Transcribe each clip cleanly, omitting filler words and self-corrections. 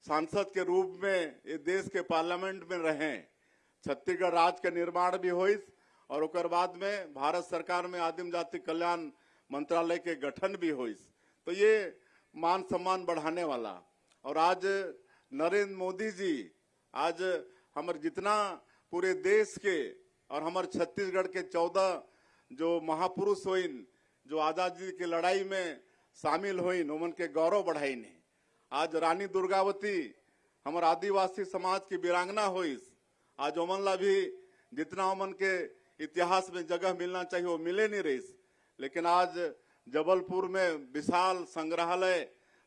सांसद के रूप में ये देश के पार्लियामेंट में रहें। छत्तीसगढ़ राज्य का निर्माण भी होइस और ओकर बाद में भारत सरकार में आदिम जाति कल्याण मंत्रालय के गठन भी होइस। तो ये मान सम्मान बढ़ाने वाला। और आज नरेंद्र मोदी जी आज हमारे जितना पूरे देश के और हमारे छत्तीसगढ़ के 14 जो महापुरुष होइन जो आजादी की लड़ाई में शामिल होइन उमन के गौरव बढ़ाइन है। आज रानी दुर्गावती हमारे आदिवासी समाज की वीरांगना होइस। आज ओमन ला भी जितना ओमन के इतिहास में जगह मिलना चाहिए वो मिले नहीं रही। लेकिन आज जबलपुर में विशाल संग्रहालय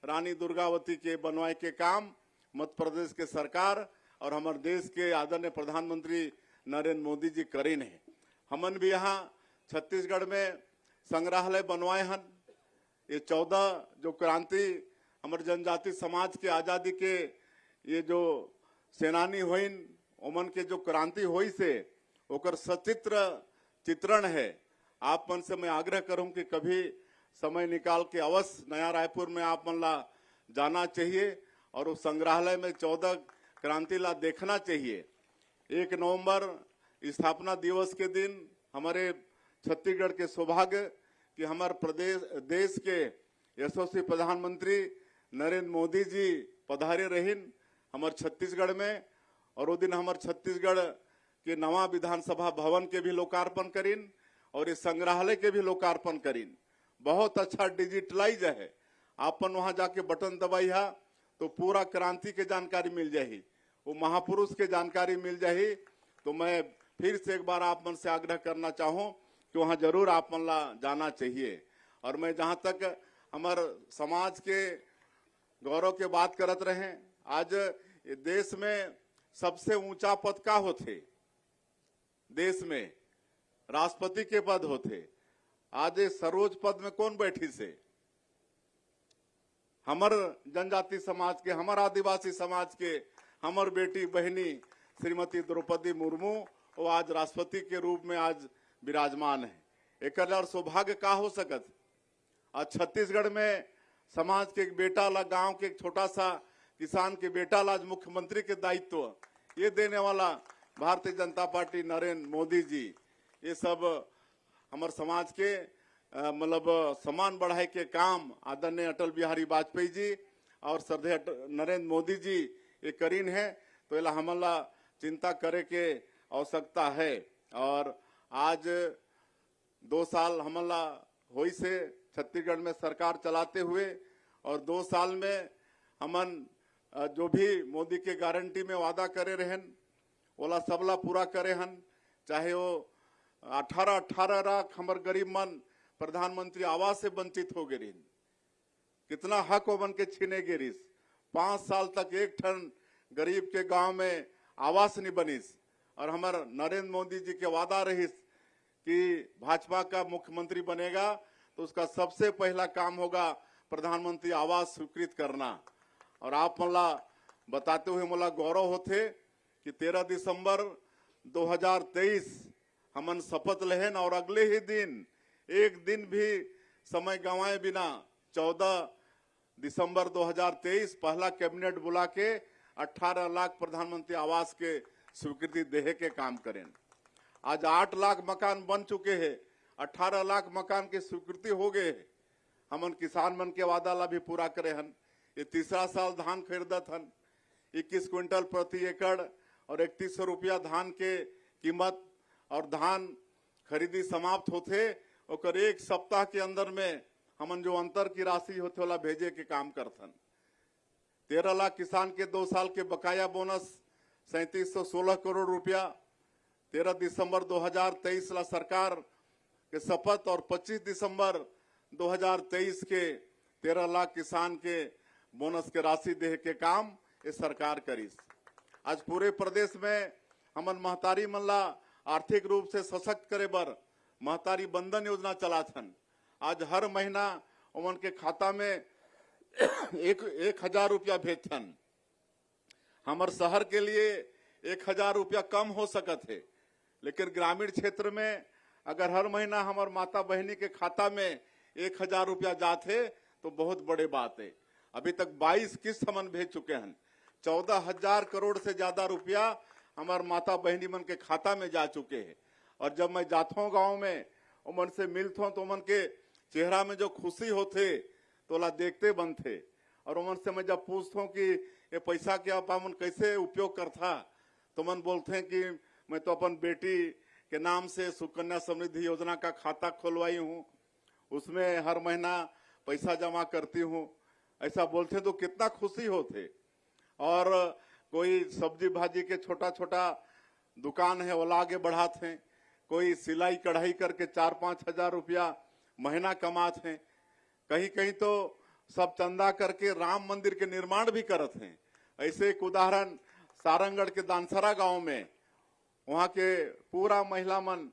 रानी दुर्गावती के बनवाए के काम मध्य प्रदेश के सरकार और हमारे देश के आदरणीय प्रधानमंत्री नरेंद्र मोदी जी करीन है। हमन भी यहाँ छत्तीसगढ़ में संग्रहालय बनवाए हन। ये 14 जो क्रांति हमारे जनजाति समाज के आजादी के ये जो सेनानी होइन ओमन के जो क्रांति हुई से ओकर सचित्र चित्रण है। आप मन से मैं आग्रह करूं कि कभी समय निकाल के अवश्य नया रायपुर में आप मन ला जाना चाहिए और उस संग्रहालय में 14 क्रांति ला देखना चाहिए। 1 नवंबर स्थापना दिवस के दिन हमारे छत्तीसगढ़ के सौभाग्य कि हमारे प्रदेश देश के यशस्वी प्रधानमंत्री नरेंद्र मोदी जी पधारे रहीन हमारे छत्तीसगढ़ में। और वो दिन हमारे छत्तीसगढ़ के नवा विधानसभा भवन के भी लोकार्पण करीन और इस संग्रहालय के भी लोकार्पण करीन। बहुत अच्छा डिजिटलाइज है। आपन वहां जाके बटन दबाइहा तो पूरा क्रांति के जानकारी मिल जाही, वो महापुरुष के जानकारी मिल जाही। तो मैं फिर से एक बार आप मन से आग्रह करना चाहूँ कि वहाँ जरूर आप मन ला जाना चाहिए। और मैं जहाँ तक हमारे समाज के गौरव के बात करत रहे, आज देश में सबसे ऊंचा पद का होते देश में राष्ट्रपति के पद होते। आज सर्वोच्च पद में कौन बैठी से? हमर जनजाति समाज के, हमार आदिवासी समाज के, हमर बेटी बहनी श्रीमती द्रौपदी मुर्मू वो आज राष्ट्रपति के रूप में आज विराजमान है। एक और सौभाग्य का हो सकत। आज छत्तीसगढ़ में समाज के एक बेटा ला, गांव के एक छोटा सा किसान के बेटा ला आज मुख्यमंत्री के दायित्व ये देने वाला भारतीय जनता पार्टी नरेंद्र मोदी जी। ये सब हमारे समाज के मतलब सम्मान बढ़ाए के काम आदरणीय अटल बिहारी वाजपेयी जी और श्रद्धेय नरेंद्र मोदी जी ये करीन है। तो इला हमला चिंता करे के आवश्यकता है। और आज 2 साल हमला होई से छत्तीसगढ़ में सरकार चलाते हुए और 2 साल में हमन जो भी मोदी के गारंटी में वादा करे रहन ओला सबला पूरा करे हन। चाहे वो 18 लाख हमार गरीब मन प्रधानमंत्री आवास से वंचित हो गए, कितना हक वो बन के छीने गिरिस। 5 साल तक एक ठन गरीब के गांव में आवास नहीं बनिस। और हमारे नरेंद्र मोदी जी के वादा रहिस कि भाजपा का मुख्यमंत्री बनेगा तो उसका सबसे पहला काम होगा प्रधानमंत्री आवास स्वीकृत करना। और आप मला बताते हुए मला गौरव होते कि 13 दिसंबर 2023 हमन शपथ लेहन और अगले ही दिन एक दिन भी समय गंवाए बिना 14 दिसंबर 2023 पहला कैबिनेट बुला के 18 लाख प्रधानमंत्री आवास के स्वीकृति देहे के काम करें। आज 8 लाख मकान बन चुके हैं, 18 लाख मकान की स्वीकृति हो गए है। हमन किसान मन के वादा ला भी पूरा करे हन। ये तीसरा साल धान खरीदत हन 21 क्विंटल प्रति एकड़ और 3100 रुपया धान के कीमत। और धान खरीदी समाप्त होते और 1 सप्ताह के अंदर में हमन जो अंतर की राशि होते वाला भेजे के काम करथन। 13 लाख किसान के 2 साल के बकाया बोनस 3716 करोड़ रुपया 13 दिसंबर 2023 ला सरकार के शपथ और 25 दिसंबर 2023 के 13 लाख किसान के बोनस के राशि दे के काम ये सरकार करीस। आज पूरे प्रदेश में हमन महतारी मन ला आर्थिक रूप से सशक्त करे बर महतारी बंधन योजना चलाथन। आज हर महीना उमन के खाता में 1000 रुपया भेजथन। हमारे शहर के लिए 1000 रुपया कम हो सकत है, लेकिन ग्रामीण क्षेत्र में अगर हर महीना हमारे माता बहनी के खाता में 1000 रुपया जाते तो बहुत बड़े बात है। अभी तक 22 किस्त हमन भेज चुके हैं। 14,000 करोड़ से ज्यादा रुपया हमार माता बहनी मन के खाता में जा चुके हैं। और जब मैं जाता हूँ गाँव में, उमन से मिलता हूँ तो उमन के चेहरा में जो खुशी होते तो ला देखते बनते। और उमन से मैं जब पूछता हूँ कि ये पैसा क्या अपन कैसे उपयोग करता, तो मन बोलते हैं कि मैं तो अपन बेटी के नाम से सुकन्या समृद्धि योजना का खाता खोलवाई हूँ, उसमें हर महीना पैसा जमा करती हूँ। ऐसा बोलते तो कितना खुशी होते। और कोई सब्जी भाजी के छोटा छोटा दुकान है, वो आगे बढ़ाते हैं। कोई सिलाई कढ़ाई करके 4-5 हजार रुपया महीना कमाते हैं। कहीं कहीं तो सब चंदा करके राम मंदिर के निर्माण भी करते हैं। ऐसे एक उदाहरण सारंगगढ़ के दानसरा गांव में, वहां के पूरा महिला मन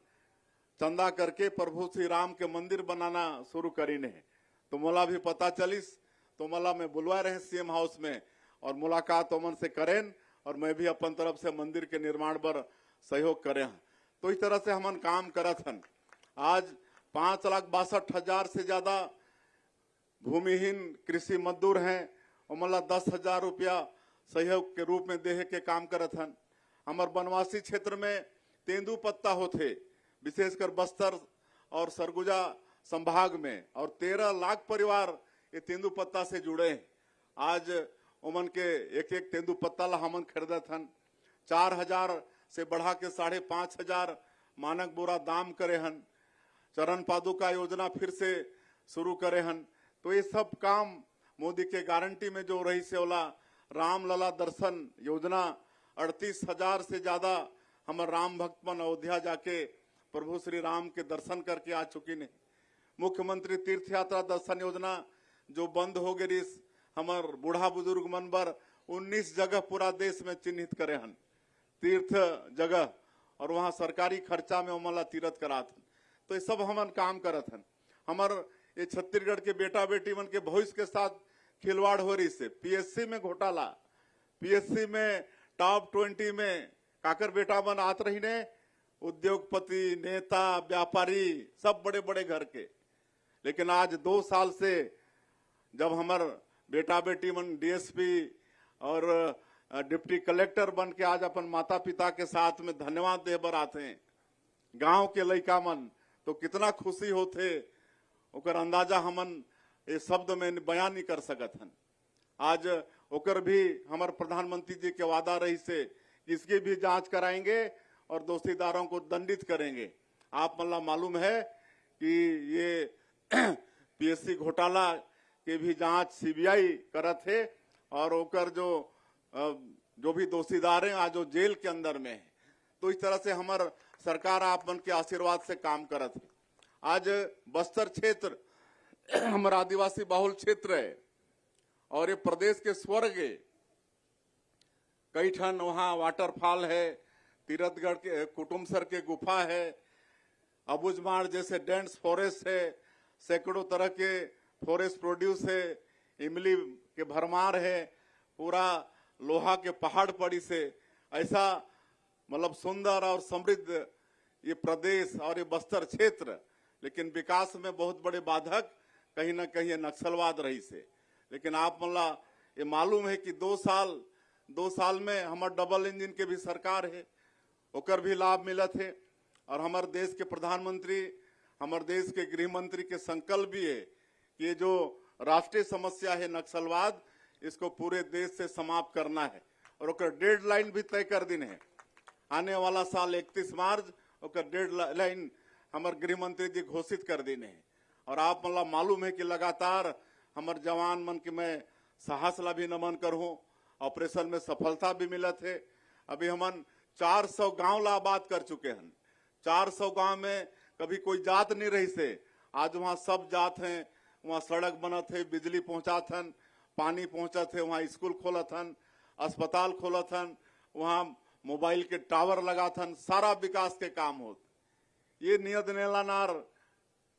चंदा करके प्रभु श्री राम के मंदिर बनाना शुरू करीने है। तो मोला भी पता चलिस, तो मोला में बुलवा रहे सीएम हाउस में और मुलाकात ओमन से करें, और मैं भी अपन तरफ से मंदिर के निर्माण पर सहयोग करें। तो इस तरह से हमन काम करत हन। आज 5,62,000 से ज्यादा भूमिहीन कृषि मजदूर हैं, उमला 10,000 रुपया सहयोग के रूप में देहे के काम करत हन। हमार बनवासी क्षेत्र में तेंदुपत्ता होते, विशेषकर बस्तर और सरगुजा संभाग में, और 13 लाख परिवार ये तेंदुपत्ता से जुड़े हैं। आज उमन के एक एक तेंदुपत्ता ला हमन खरीदत हन। 4,000 से बढ़ा के 5,500 मानक बोरा दाम करे हन। चरण पादुका योजना फिर से शुरू करे हन। तो ये सब काम मोदी के गारंटी में जो रही से ओला राम लला दर्शन योजना, 38,000 से ज्यादा हमारे राम भक्त मन अयोध्या जाके प्रभु श्री राम के दर्शन करके आ चुकी ने। मुख्यमंत्री तीर्थ यात्रा दर्शन योजना जो बंद हो गई, हमार बूढ़ा बुजुर्ग मन बर 19 जगह पूरा देश में चिन्हित करे हन तीर्थ जगह, और वहां सरकारी खर्चा में उमला तीर्थ करात हन। तो ये सब हमन काम करत हन। हमार ये छत्तीसगढ़ के बेटा बेटी मन के भविष्य के साथ खिलवाड़ हो रही से। पीएससी में घोटाला, पीएससी में टॉप 20 में काकर बेटा मन आत रही ने, उद्योगपति, नेता, व्यापारी, सब बड़े बड़े घर के। लेकिन आज 2 साल से जब हमार बेटा बेटी मन डीएसपी और डिप्टी कलेक्टर बन के आज अपन माता पिता के साथ में धन्यवाद दे बर आते हैं गांव के लड़का मन, तो कितना खुशी होते ओकर अंदाजा हमन ये शब्द में बयान नहीं कर सकत हन। आज ओकर भी हमारे प्रधानमंत्री जी के वादा रही से इसकी भी जांच कराएंगे और दोषीदारों को दंडित करेंगे। आप मतलब मालूम है कि ये पीएससी घोटाला के भी जांच सीबीआई करत है, और ओकर जो भी दोषीदार हैं आज जो जेल के अंदर में है। तो इस तरह से हमार सरकार आप मन के आशीर्वाद से काम करत है। आज बस्तर क्षेत्र हमारा आदिवासी बहुल क्षेत्र है, और ये प्रदेश के स्वर्ग है। कई ठन वहाँ वाटरफॉल है, तीरथगढ़ के कुटुमसर के गुफा है, अबुझमाड़ जैसे डेंस फॉरेस्ट है, सैकड़ों तरह के फॉरेस्ट प्रोड्यूस है, इमली के भरमार है, पूरा लोहा के पहाड़ पड़ी से। ऐसा मतलब सुंदर और समृद्ध ये प्रदेश और ये बस्तर क्षेत्र, लेकिन विकास में बहुत बड़े बाधक कहीं ना कहीं ये नक्सलवाद रही से। लेकिन आप मला ये मालूम है कि 2 साल में हमारे डबल इंजन के भी सरकार है, ओकर भी लाभ मिलत है। और हमारे देश के प्रधानमंत्री, हमारे देश के गृह मंत्री के संकल्प भी है कि ये जो राष्ट्रीय समस्या है नक्सलवाद, इसको पूरे देश से समाप्त करना है। और ओकर डेडलाइन भी तय कर दिन है, आने वाला साल 31 मार्च ओकर डेडलाइन हमारे गृह मंत्री जी घोषित कर देने हैं। और आप मतलब मालूम है कि लगातार हमारे जवान मन के मैं साहस ला भी नमन करूँ, ऑपरेशन में सफलता भी मिलत है। अभी हमन 400 गांव ला आबाद कर चुके हैं। 400 गांव में कभी कोई जात नहीं रही से, आज वहाँ सब जात हैं। वहाँ सड़क बनत है, बिजली पहुंचात हन, पानी पहुंचत है, वहाँ स्कूल खोलत हन, अस्पताल खोलत हन, वहाँ मोबाइल के टावर लगात हन, सारा विकास के काम होत। ये नियत नेलानार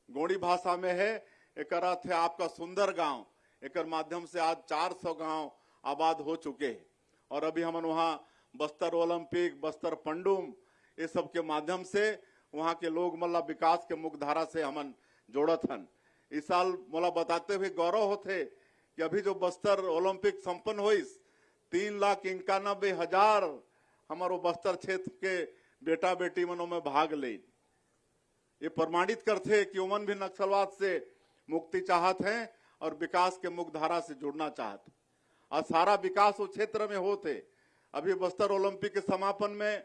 गोड़ी भाषा में है, एक अर्थ है आपका सुंदर गांव। एक माध्यम से आज 400 गांव आबाद हो चुके हैं। और अभी हम वहाँ बस्तर ओलंपिक, बस्तर पंडुम, ये सब के माध्यम से वहाँ के लोग मतलब विकास के मुख्य धारा से हमन जोड़त हन। इस साल मोला बताते हुए गौरव होते कि अभी जो बस्तर ओलंपिक संपन्न हुई 3,91,000 हमारो बस्तर क्षेत्र के बेटा बेटी मनों में भाग ले। ये प्रमाणित करते कि उमन भी नक्सलवाद से मुक्ति चाहत हैं और विकास के मुख्य धारा से जुड़ना चाहते। और सारा विकास उस क्षेत्र में होते। अभी बस्तर ओलंपिक के समापन में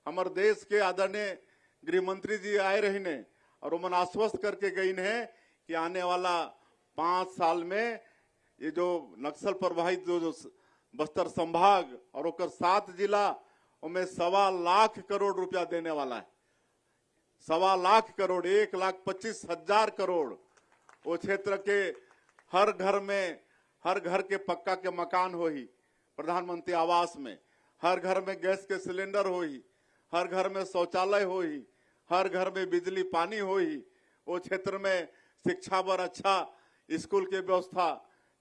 हमारे देश के आदरणीय गृह मंत्री जी आए रही ने और उमन आश्वस्त करके गई है कि आने वाला 5 साल में ये जो नक्सल प्रभावित जो बस्तर संभाग और 7 जिला उनमें 1.25 लाख करोड़ रुपया देने वाला है। 1.25 लाख करोड़, 1,25,000 करोड़ वो क्षेत्र के हर घर में, हर घर के पक्का के मकान हो ही, प्रधानमंत्री आवास में हर घर में गैस के सिलेंडर हो ही, हर घर में शौचालय हो ही, हर घर में बिजली पानी हो ही, वो क्षेत्र में शिक्षा पर अच्छा स्कूल के व्यवस्था,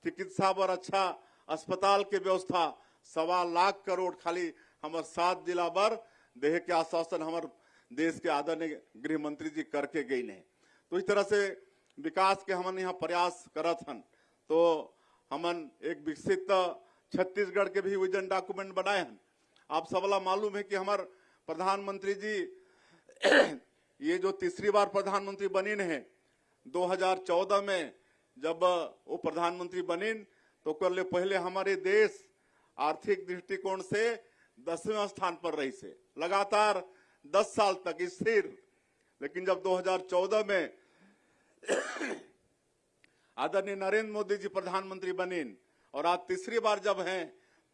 चिकित्सा पर अच्छा अस्पताल के व्यवस्था, 1.25 लाख करोड़ खाली हमारे 7 जिला पर देह के आश्वासन हमारे देश के आदरणीय गृह मंत्री जी करके गई ने। तो इस तरह से विकास के हमन यहाँ प्रयास करत हन। तो हमन एक विकसित छत्तीसगढ़ के भी विजन डॉक्यूमेंट बनाए हैं। आप सबला मालूम है कि हमारे प्रधानमंत्री जी ये जो तीसरी बार प्रधानमंत्री बनिन है, 2014 में जब वो प्रधानमंत्री बनिन तो कर ले पहले हमारे देश आर्थिक दृष्टिकोण से 10वें स्थान पर रही से लगातार 10 साल तक स्थिर। लेकिन जब 2014 में आदरणीय नरेंद्र मोदी जी प्रधानमंत्री बनिन और आज तीसरी बार जब हैं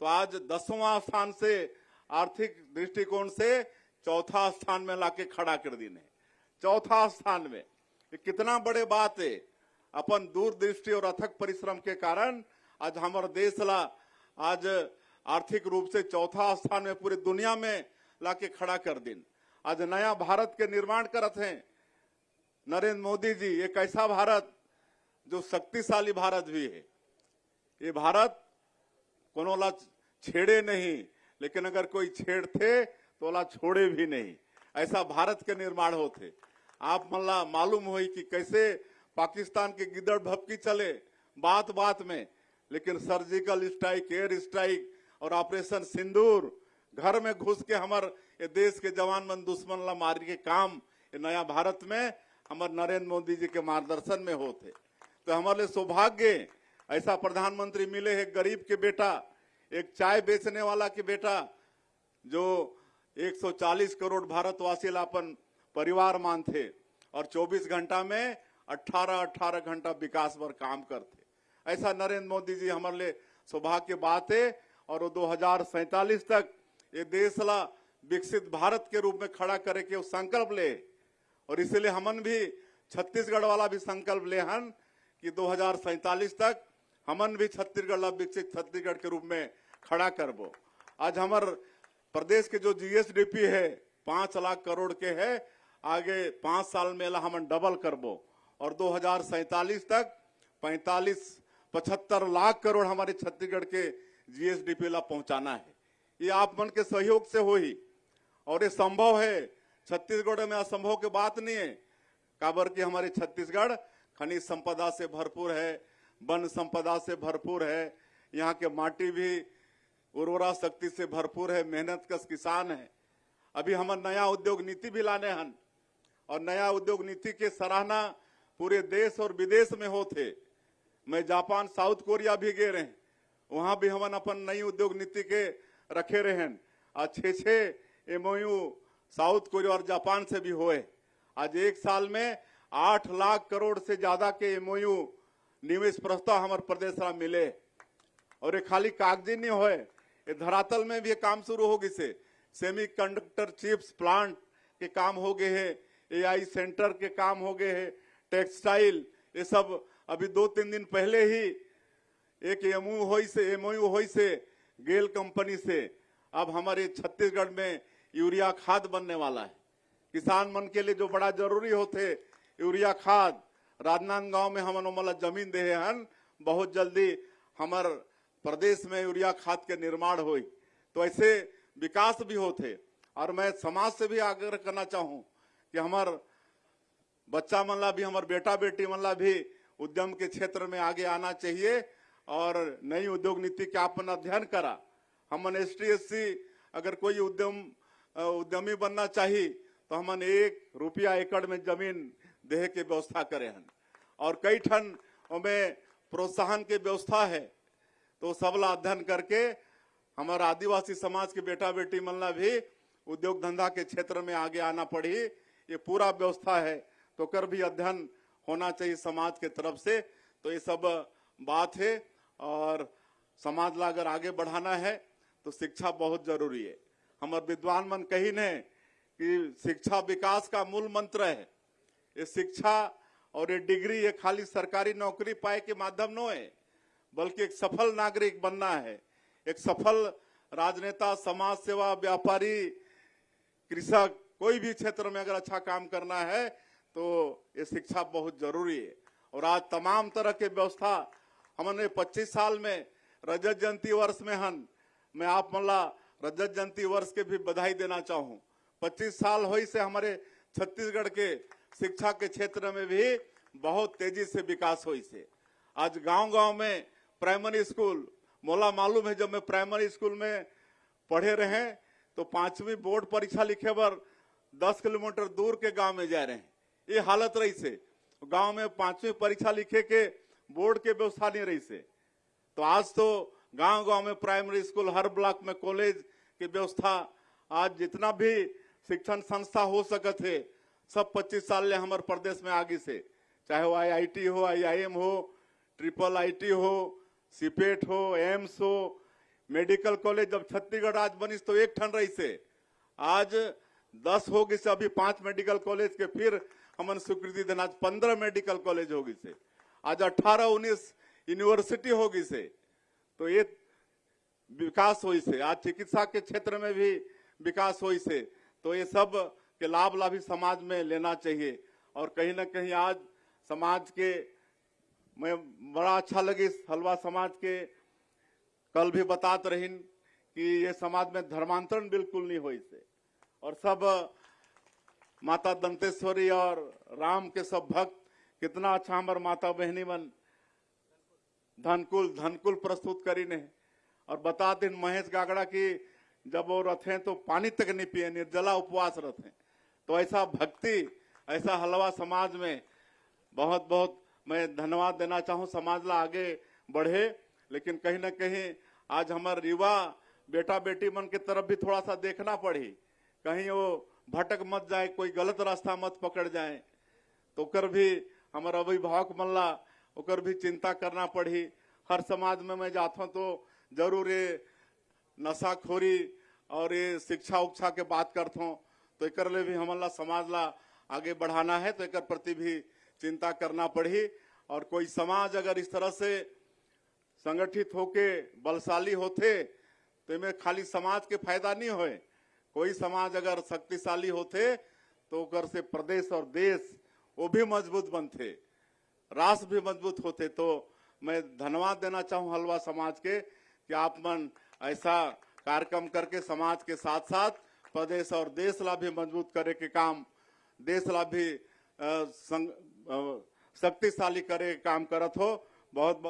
तो आज 10वां स्थान से आर्थिक दृष्टिकोण से 4था स्थान में लाके खड़ा कर दी ने। 4था स्थान में ये कितना बड़े बात है। अपन दूरदृष्टि और अथक परिश्रम के कारण आज हमारे देश ला आज आर्थिक रूप से 4था स्थान में पूरी दुनिया में लाके खड़ा कर दिन। आज नया भारत के निर्माण करत हैं नरेंद्र मोदी जी। एक ऐसा भारत जो शक्तिशाली भारत भी है। ये भारत कोनो ला छेड़े नहीं, लेकिन अगर कोई छेड़ते तो ला छोड़े भी नहीं। ऐसा भारत के निर्माण होते। आप मल्ला मालूम हो कि कैसे पाकिस्तान के गिदड़ भपकी चले बात बात में, लेकिन सर्जिकल स्ट्राइक, एयर स्ट्राइक और ऑपरेशन सिंदूर घर में घुस के हमारे ये देश के जवान मन दुश्मन ला मार के काम ये नया भारत में हमारे नरेंद्र मोदी जी के मार्गदर्शन में होते। तो हमारे सौभाग्य ऐसा प्रधानमंत्री मिले है। गरीब के बेटा, एक चाय बेचने वाला के बेटा जो 140 करोड़ भारतवासी अपन परिवार मानते और 24 घंटा में 18 घंटा विकास पर काम करते। ऐसा नरेंद्र मोदी जी हमारे लिए सौभाग्य की बात है। और 2047 तक ये देश ला विकसित भारत के रूप में खड़ा करे के संकल्प ले। और इसलिए हमन भी छत्तीसगढ़ वाला भी संकल्प ले हन कि 2047 तक हमन भी छत्तीसगढ़ ला विकसित छत्तीसगढ़ के रूप में खड़ा करबो। आज हमारे प्रदेश के जो जीएसडीपी है 5 लाख करोड़ के है, आगे 5 साल में ला हमन डबल करबो और 2047 तक 75 लाख करोड़ हमारे छत्तीसगढ़ के जीएसडीपी ला पहुंचाना है। ये आप मन के सहयोग से हो ही और ये संभव है। छत्तीसगढ़ में असंभव की बात नहीं है। काबर कि हमारे छत्तीसगढ़ खनिज संपदा से भरपूर है, वन संपदा से भरपूर है, यहाँ के माटी भी उर्वरा शक्ति से भरपूर है, मेहनत कश किसान है। अभी हम नया उद्योग नीति भी लाने हन और नया उद्योग नीति के सराहना पूरे देश और विदेश में होते। मैं जापान, साउथ कोरिया भी गए रहे, वहां भी हमन अपन नई उद्योग नीति के रखे रहे। आज 6 MOU साउथ कोरिया और जापान से भी हुए। आज एक साल में 8 लाख करोड़ से ज्यादा के MOU निवेश प्रस्ताव हमारे प्रदेश में मिले। और ये खाली कागजी नहीं होए, ये धरातल में भी काम शुरू होगी से सेमीकंडक्टर चिप्स प्लांट के काम हो गए हैं, AI सेंटर के काम हो गए हैं, टेक्सटाइल, ये सब अभी 2-3 दिन पहले ही एक MOU होई से गेल कंपनी से अब हमारे छत्तीसगढ़ में यूरिया खाद बनने वाला है। किसान मन के लिए जो बड़ा जरूरी होते यूरिया खाद, राजनांदगांव में हम मला जमीन दे हन, बहुत जल्दी हमार प्रदेश में यूरिया खाद के निर्माण होई। तो ऐसे विकास भी होते। और मैं समाज से भी आग्रह करना चाहूं कि हमार बच्चा मन ला भी, हमार बेटा बेटी मन ला भी उद्यम के क्षेत्र में आगे आना चाहिए और नई उद्योग नीति के आपन अध्ययन करा हमन ST/SC अगर कोई उद्यमी बनना चाहिए तो हमन 1 रुपया एकड़ में जमीन देहे के व्यवस्था करे हन और कई ठन में प्रोत्साहन के व्यवस्था है। तो सबला अध्ययन करके हमारा आदिवासी समाज के बेटा बेटी मनला भी उद्योग धंधा के क्षेत्र में आगे आना पड़ी। ये पूरा व्यवस्था है तो कर भी अध्ययन होना चाहिए समाज के तरफ से। तो ये सब बात है और समाज ला अगर आगे बढ़ाना है तो शिक्षा बहुत जरूरी है। हमारे विद्वान मन कही ने कि शिक्षा विकास का मूल मंत्र है। ये शिक्षा और ये डिग्री ये खाली सरकारी नौकरी पाए के माध्यम न है, बल्कि एक सफल नागरिक बनना है, एक सफल राजनेता, समाज सेवा, व्यापारी, कृषक, कोई भी क्षेत्र में अगर अच्छा काम करना है तो ये शिक्षा बहुत जरूरी है। और आज तमाम तरह के व्यवस्था हमने 25 साल में रजत जयंती वर्ष में मैं आप मल्ला रजत जयंती वर्ष के भी बधाई देना चाहूं। 25 साल हुई से हमारे छत्तीसगढ़ के शिक्षा के क्षेत्र में भी बहुत तेजी से विकास हुई से। आज गांव-गांव में प्राइमरी स्कूल, मोला मालूम है जब मैं प्राइमरी स्कूल में पढ़े रहे तो 5वीं बोर्ड परीक्षा लिखे बर 10 किलोमीटर दूर के गांव में जा रहे हैं। ये हालत रही से गांव में 5वीं परीक्षा लिखे के बोर्ड के व्यवस्था नहीं रही से। तो आज तो गांव-गांव में प्राइमरी स्कूल, हर ब्लॉक में कॉलेज की व्यवस्था, आज जितना भी शिक्षण संस्था हो सकत है सब 25 साल ले हमारे प्रदेश में आगे से, चाहे वो IIT हो, IIM हो, IIIT हो, CPET हो, एम्स हो, मेडिकल कॉलेज। जब छत्तीसगढ़ आज बनिस तो 1 ठन रही से, आज 10 हो गई से, अभी 5 मेडिकल कॉलेज के फिर हमन स्वीकृति देना, आज 15 मेडिकल कॉलेज हो गई से, आज 18-19 यूनिवर्सिटी हो गई से। तो ये विकास हुई से, आज चिकित्सा के क्षेत्र में भी विकास हुई से। तो ये सब के लाभ भी समाज में लेना चाहिए। और कहीं ना कहीं आज समाज के मैं बड़ा अच्छा लगे हलवा समाज के कल भी बतात रहीन कि ये समाज में धर्मांतरण बिल्कुल नहीं हुई से और सब माता दंतेश्वरी और राम के सब भक्त कितना अच्छा हमार माता बहनी मन धनकुल प्रस्तुत करी ने। और बता दिन महेश गागड़ा की जब वो रथे तो पानी तक नहीं पिए, निर्जला उपवास रथे। तो ऐसा भक्ति, ऐसा हलवा समाज में बहुत बहुत मैं धन्यवाद देना चाहूँ। समाज ला आगे बढ़े, लेकिन कहीं ना कहीं आज हमारे युवा बेटा बेटी मन के तरफ भी थोड़ा सा देखना पड़ी, कहीं वो भटक मत जाए, कोई गलत रास्ता मत पकड़ जाए। तो कर भी हमारे अभिभावक मन ला ओकर भी चिंता करना पड़ी। हर समाज में मैं जाता हूँ तो जरूर ये नशाखोरी और ये शिक्षा उक्षा के बात करता हूँ। तो एक ले भी हमला समाज ला आगे बढ़ाना है तो एक प्रति भी चिंता करना पड़ी। और कोई समाज अगर इस तरह से संगठित होके बलशाली होते तो में खाली समाज के फायदा नहीं होए, कोई समाज अगर शक्तिशाली होते तो ओकर से प्रदेश और देश वो भी मजबूत बनते, राष्ट्र भी मजबूत होते। तो मैं धन्यवाद देना चाहूँ हलवा समाज के कि आप मन ऐसा कार्यक्रम करके समाज के साथ साथ प्रदेश और देश ला भी मजबूत करे के काम, देश ला भी शक्तिशाली करे काम करत हो। बहुत बहुत